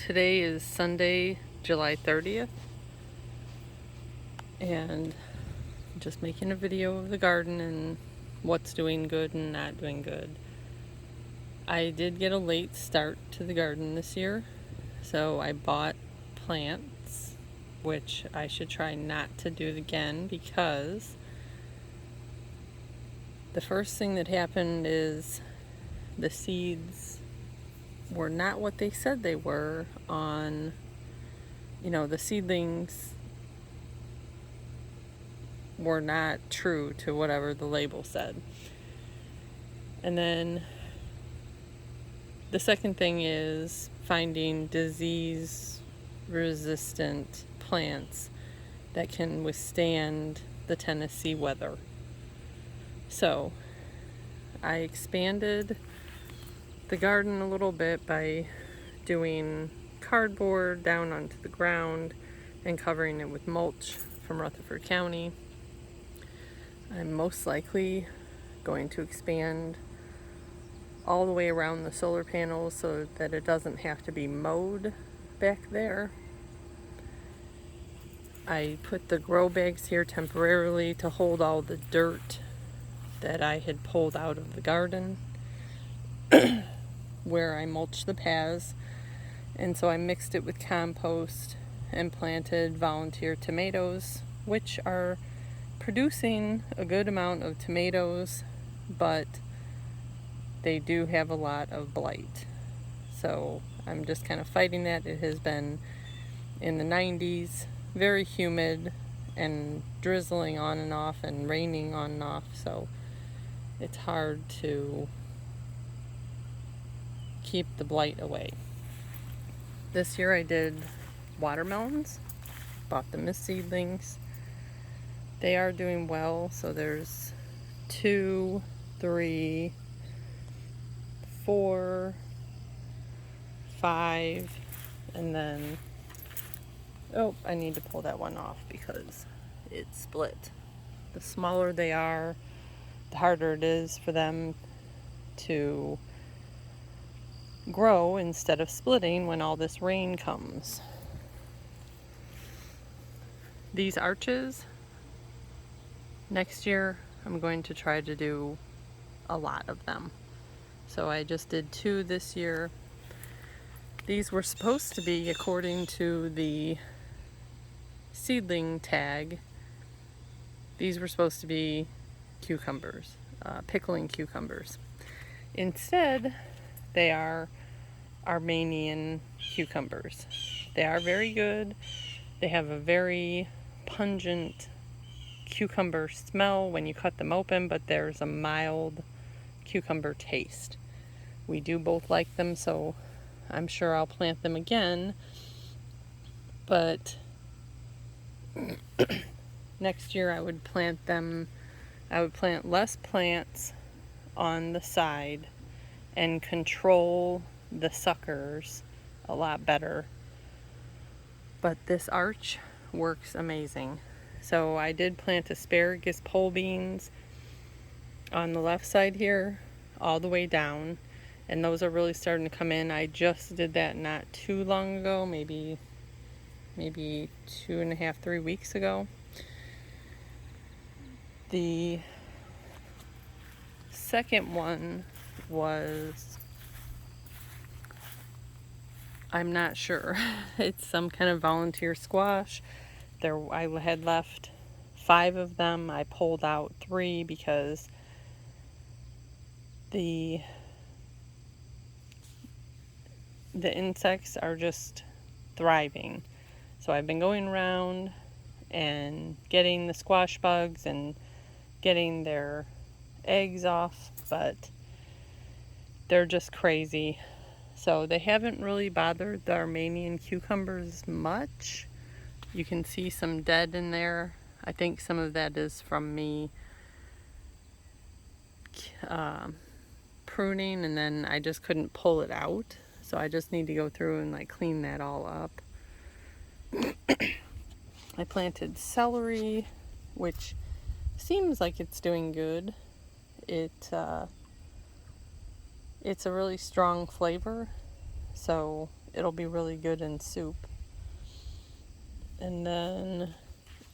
Today is Sunday, July 30th, and I'm just making a video of the garden and what's doing good and not doing good. I did get a late start to the garden this year, so I bought plants, which I should try not to do again because the first thing that happened is the seeds were not what they said they were on, the seedlings were not true to whatever the label said. And then the second thing is finding disease resistant plants that can withstand the Tennessee weather. So I expanded the garden a little bit by doing cardboard down onto the ground and covering it with mulch from Rutherford County. I'm most likely going to expand all the way around the solar panels so that it doesn't have to be mowed back there. I put the grow bags here temporarily to hold all the dirt that I had pulled out of the garden where I mulched the paths, and so I mixed it with compost and planted volunteer tomatoes, which are producing a good amount of tomatoes, but they do have a lot of blight. So I'm just kind of fighting that. It has been in the 90s, very humid and drizzling on and off and raining on and off, so it's hard to keep the blight away. This year I did watermelons, bought them as seedlings. They are doing well, so there's 2, 3, 4, 5, and then I need to pull that one off because it split. The smaller they are, the harder it is for them to grow instead of splitting when all this rain comes. These arches, next year I'm going to try to do a lot of them. So I just did 2 this year. These were supposed to be, according to the seedling tag, these were supposed to be cucumbers, pickling cucumbers. Instead, they are Armenian cucumbers. They are very good. They have a very pungent cucumber smell when you cut them open, but there's a mild cucumber taste. We do both like them, so I'm sure I'll plant them again, but next year I would plant less plants on the side and control the suckers a lot better. But this arch works amazing. So I did plant asparagus pole beans on the left side here all the way down, and those are really starting to come in. I just did that not too long ago, maybe 2.5, 3 weeks ago. The second one was, I'm not sure. It's some kind of volunteer squash. I had left 5 of them. I pulled out 3 because the insects are just thriving. So I've been going around and getting the squash bugs and getting their eggs off, but they're just crazy. So they haven't really bothered the Armenian cucumbers much. You can see some dead in there. I think some of that is from me pruning, and then I just couldn't pull it out. So I just need to go through and clean that all up. I planted celery, which seems like it's doing good. It's a really strong flavor, so it'll be really good in soup. And then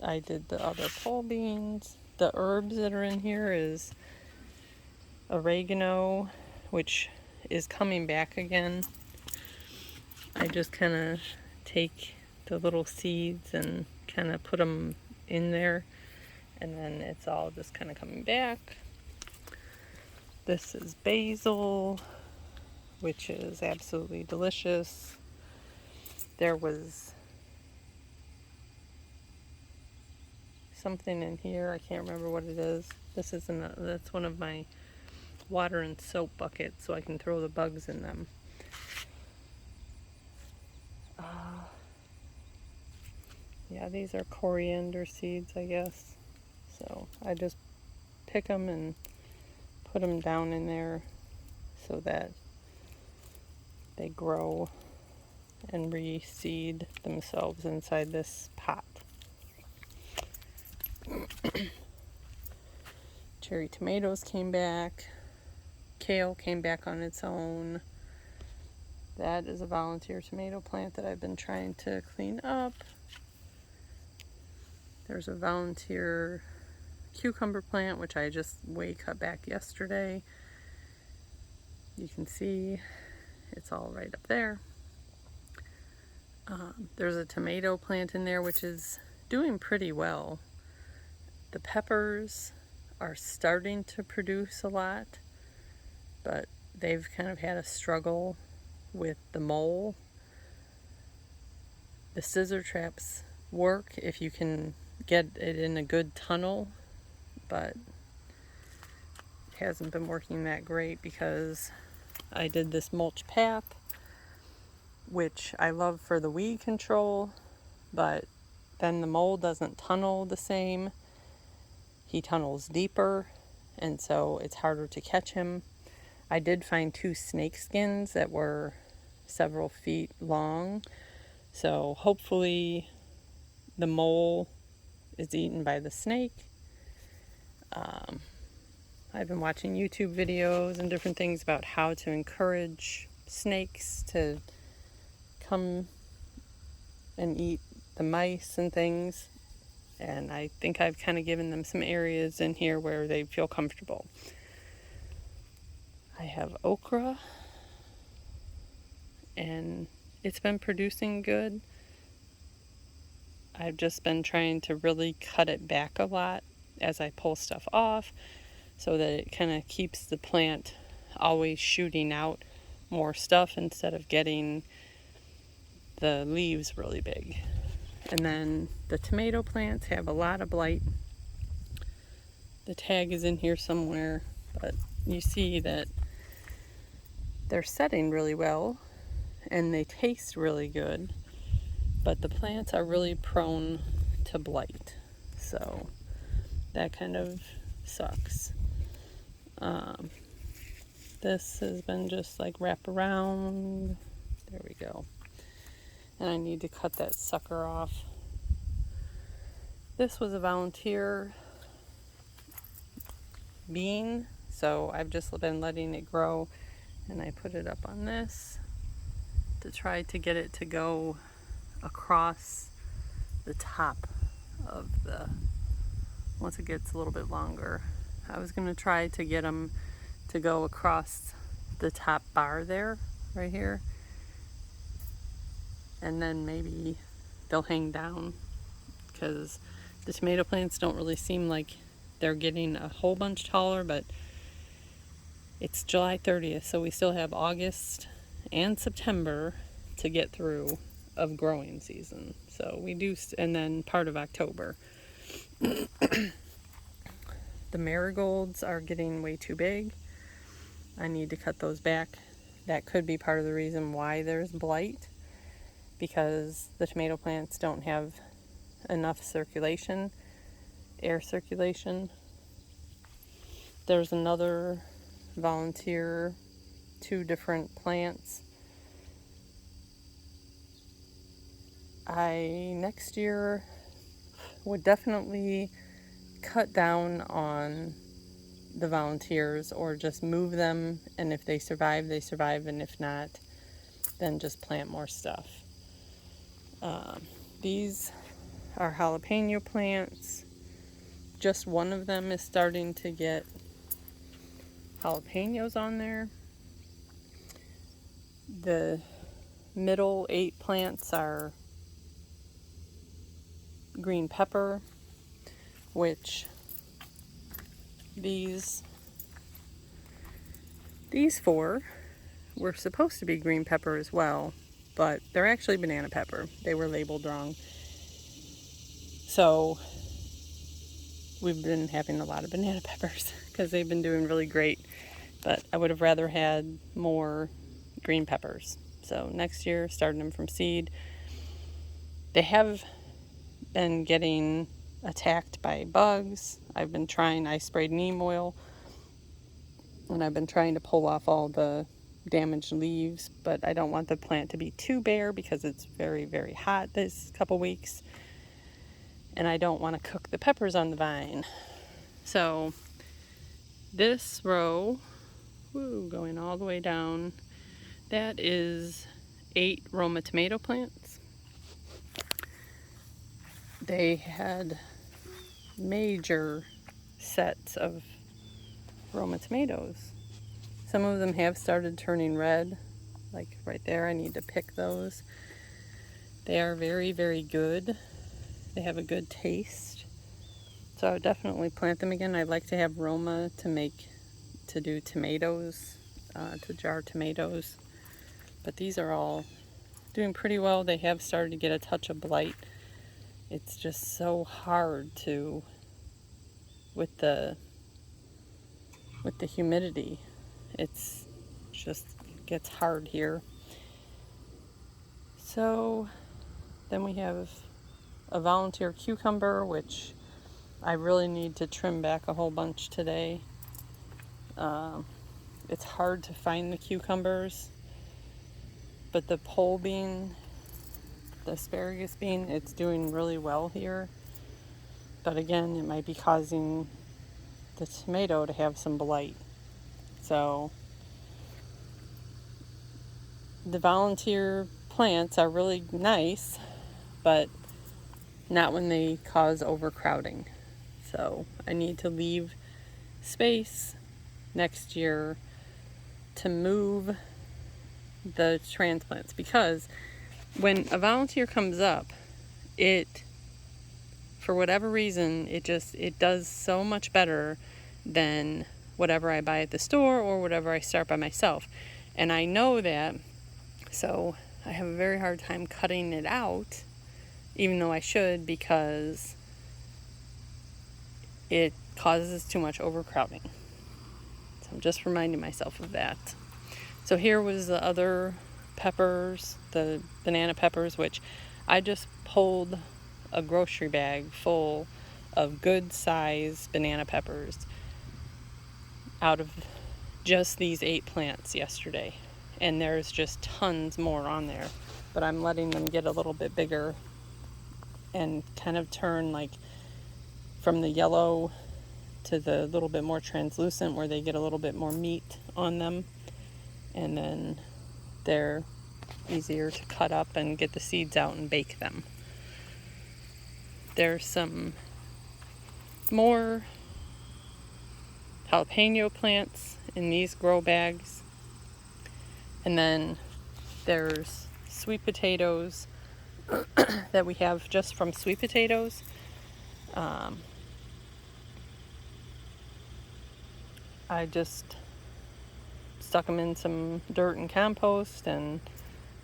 I did the other pole beans. The herbs that are in here is oregano, which is coming back again. I just kind of take the little seeds and kind of put them in there, and then it's all just kind of coming back. This is basil, which is absolutely delicious. There was something in here, I can't remember what it is. This isn't that's one of my water and soap buckets, so I can throw the bugs in them. Yeah, these are coriander seeds, I guess. So I just pick them and put them down in there so that they grow and reseed themselves inside this pot. Cherry tomatoes came back. Kale came back on its own. That is a volunteer tomato plant that I've been trying to clean up. There's a volunteer cucumber plant, which I just cut back yesterday. You can see it's all right up there. There's a tomato plant in there, which is doing pretty well. The peppers are starting to produce a lot, but they've kind of had a struggle with the mole. The scissor traps work if you can get it in a good tunnel, but it hasn't been working that great because I did this mulch path, which I love for the weed control, but then the mole doesn't tunnel the same. He tunnels deeper, and so it's harder to catch him. I did find 2 snake skins that were several feet long, so hopefully the mole is eaten by the snake. I've been watching YouTube videos and different things about how to encourage snakes to come and eat the mice and things, and I think I've kind of given them some areas in here where they feel comfortable. I have okra, and it's been producing good. I've just been trying to really cut it back a lot as I pull stuff off so that it kind of keeps the plant always shooting out more stuff instead of getting the leaves really big. And then the tomato plants have a lot of blight. The tag is in here somewhere, but you see that they're setting really well and they taste really good, but the plants are really prone to blight, so that kind of sucks. This has been just like wrap around. There we go. And I need to cut that sucker off. This was a volunteer bean, so I've just been letting it grow, and I put it up on this to try to get it to go across the top of the, once it gets a little bit longer. I was going to try to get them to go across the top bar there, right here, and then maybe they'll hang down, because the tomato plants don't really seem like they're getting a whole bunch taller, but it's July 30th, so we still have August and September to get through of growing season. So we do, and then part of October. The marigolds are getting way too big. I need to cut those back. That could be part of the reason why there's blight, because the tomato plants don't have enough circulation, air circulation. There's another volunteer, 2 different plants. I next year would definitely cut down on the volunteers, or just move them, and if they survive, they survive, and if not, then just plant more stuff. These are jalapeno plants. Just one of them is starting to get jalapenos on there. The middle 8 plants are green pepper, which these 4 were supposed to be green pepper as well, but they're actually banana pepper. They were labeled wrong. So we've been having a lot of banana peppers because they've been doing really great, but I would have rather had more green peppers. So next year, starting them from seed. They have been getting attacked by bugs. I sprayed neem oil, and I've been trying to pull off all the damaged leaves, but I don't want the plant to be too bare because it's very, very hot this couple weeks, and I don't want to cook the peppers on the vine. So this row, going all the way down, that is 8 Roma tomato plants. They had major sets of Roma tomatoes. Some of them have started turning red, like right there. I need to pick those. They are very, very good. They have a good taste. So I would definitely plant them again. I'd like to have Roma to do tomatoes, to jar tomatoes. But these are all doing pretty well. They have started to get a touch of blight. It's just so hard with the humidity. It's just gets hard here. So then we have a volunteer cucumber, which I really need to trim back a whole bunch today. It's hard to find the cucumbers, but the pole bean, the asparagus bean, it's doing really well here. But again, it might be causing the tomato to have some blight. So the volunteer plants are really nice, but not when they cause overcrowding. So I need to leave space next year to move the transplants, because when a volunteer comes up, for whatever reason, it does so much better than whatever I buy at the store or whatever I start by myself. And I know that, so I have a very hard time cutting it out, even though I should, because it causes too much overcrowding. So I'm just reminding myself of that. So here was the other peppers, the banana peppers, which I just pulled a grocery bag full of good size banana peppers out of just these 8 plants yesterday. And there's just tons more on there, but I'm letting them get a little bit bigger and kind of turn like from the yellow to the little bit more translucent, where they get a little bit more meat on them, and then they're easier to cut up and get the seeds out and bake them. There's some more jalapeno plants in these grow bags, and then there's sweet potatoes that we have just from sweet potatoes. I just stuck them in some dirt and compost and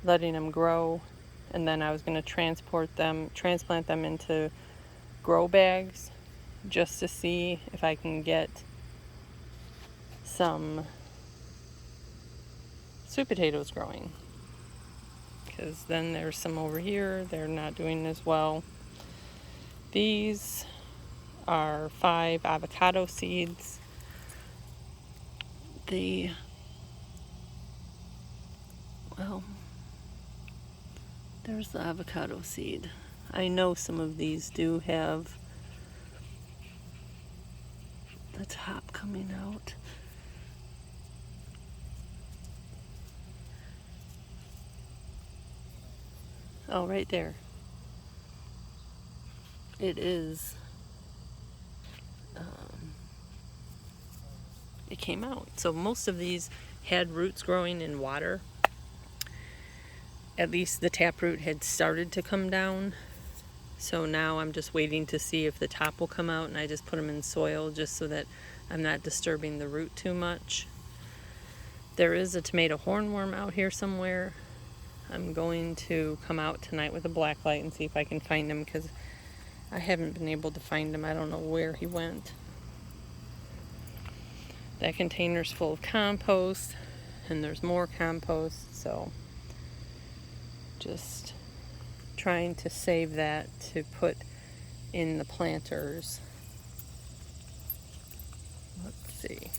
letting them grow, and then I was going to transplant them into grow bags just to see if I can get some sweet potatoes growing, because then there's some over here, they're not doing as well. These are 5 avocado seeds. There's the avocado seed. I know some of these do have the top coming out. Oh, right there. It is. It came out. So most of these had roots growing in water. At least the taproot had started to come down. So now I'm just waiting to see if the top will come out, and I just put them in soil just so that I'm not disturbing the root too much. There is a tomato hornworm out here somewhere. I'm going to come out tonight with a black light and see if I can find him, because I haven't been able to find him. I don't know where he went. That container's full of compost, and there's more compost, so just trying to save that to put in the planters. Let's see.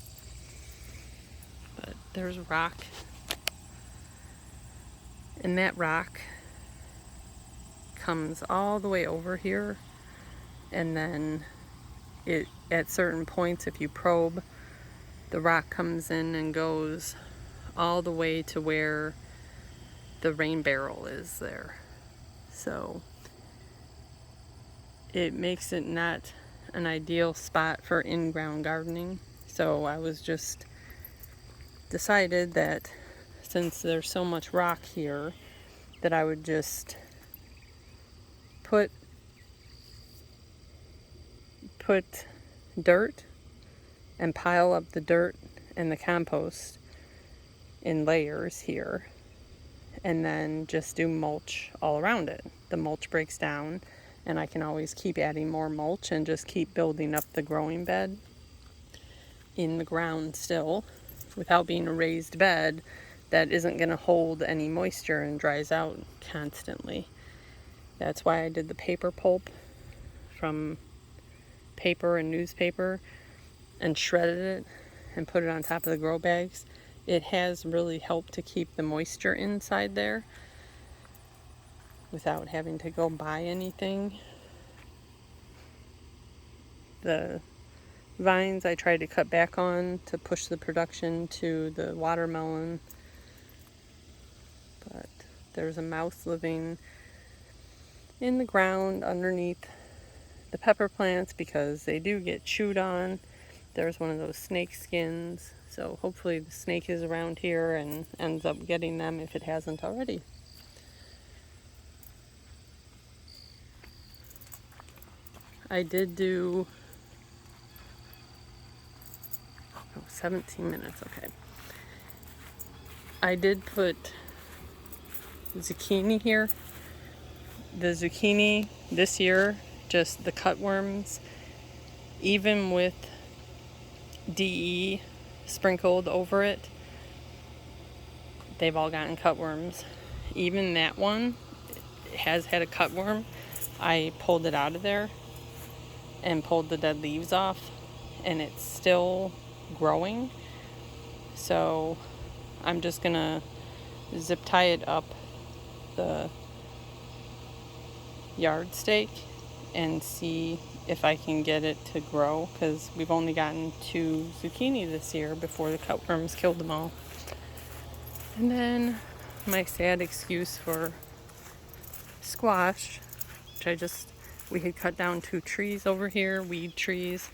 But there's rock, and that rock comes all the way over here, and then it, at certain points, if you probe, the rock comes in and goes all the way to where the rain barrel is there. So it makes it not an ideal spot for in-ground gardening. So I was just decided that since there's so much rock here, that I would just put dirt and pile up the dirt and the compost in layers here, and then just do mulch all around it. The mulch breaks down, and I can always keep adding more mulch and just keep building up the growing bed in the ground still, without being a raised bed that isn't going to hold any moisture and dries out constantly. That's why I did the paper pulp from paper and newspaper and shredded it and put it on top of the grow bags. It has really helped to keep the moisture inside there without having to go buy anything. The vines I tried to cut back on to push the production to the watermelon, but there's a mouse living in the ground underneath the pepper plants because they do get chewed on. There's one of those snake skins, so hopefully the snake is around here and ends up getting them if it hasn't already. I did do 17 minutes, okay. I did put zucchini here. The zucchini this year, just the cutworms, even with DE sprinkled over it, they've all gotten cutworms. Even that one has had a cutworm. I pulled it out of there and pulled the dead leaves off, and it's still growing. So I'm just gonna zip tie it up the yard stake and see if I can get it to grow, because we've only gotten 2 zucchini this year before the cutworms killed them all. And then my sad excuse for squash, which we had cut down 2 trees over here, weed trees,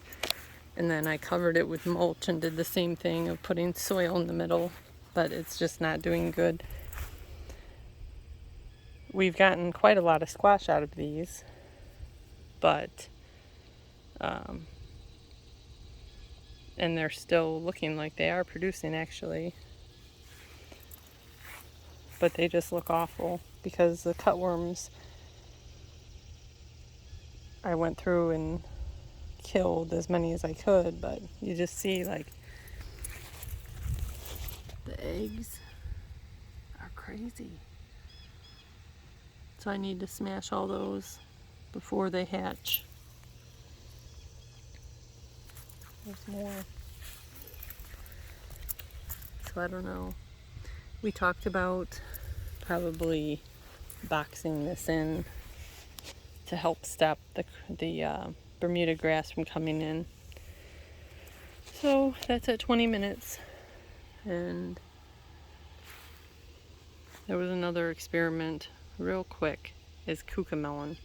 and then I covered it with mulch and did the same thing of putting soil in the middle, but it's just not doing good. We've gotten quite a lot of squash out of these, but and they're still looking like they are producing actually, but they just look awful because the cutworms I went through and killed as many as I could, but you just see like the eggs are crazy. So I need to smash all those before they hatch. There's more. So I don't know. We talked about probably boxing this in to help stop the Bermuda grass from coming in. So that's at 20 minutes. And there was another experiment real quick is cucamelon.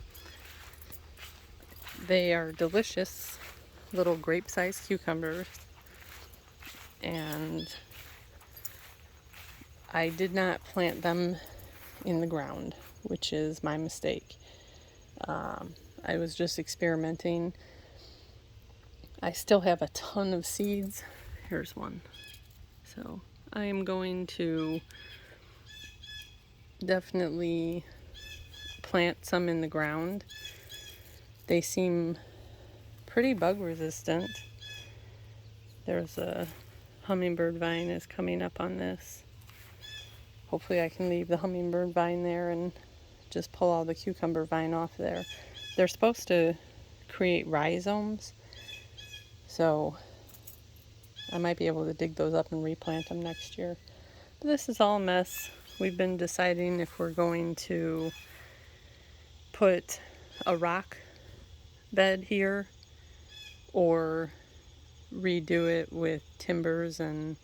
They are delicious little grape-sized cucumbers, and I did not plant them in the ground, which is my mistake. I was just experimenting. I still have a ton of seeds. Here's one. So I am going to definitely plant some in the ground. They seem pretty bug resistant. There's a hummingbird vine is coming up on this. Hopefully I can leave the hummingbird vine there and just pull all the cucumber vine off there. They're supposed to create rhizomes, so I might be able to dig those up and replant them next year. But this is all a mess. We've been deciding if we're going to put a rock bed here or redo it with timbers and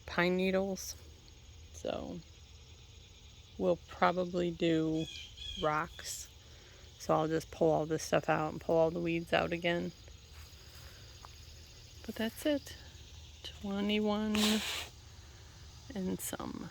pine needles. So we'll probably do rocks. So I'll just pull all this stuff out and pull all the weeds out again. But that's it. 21 and some.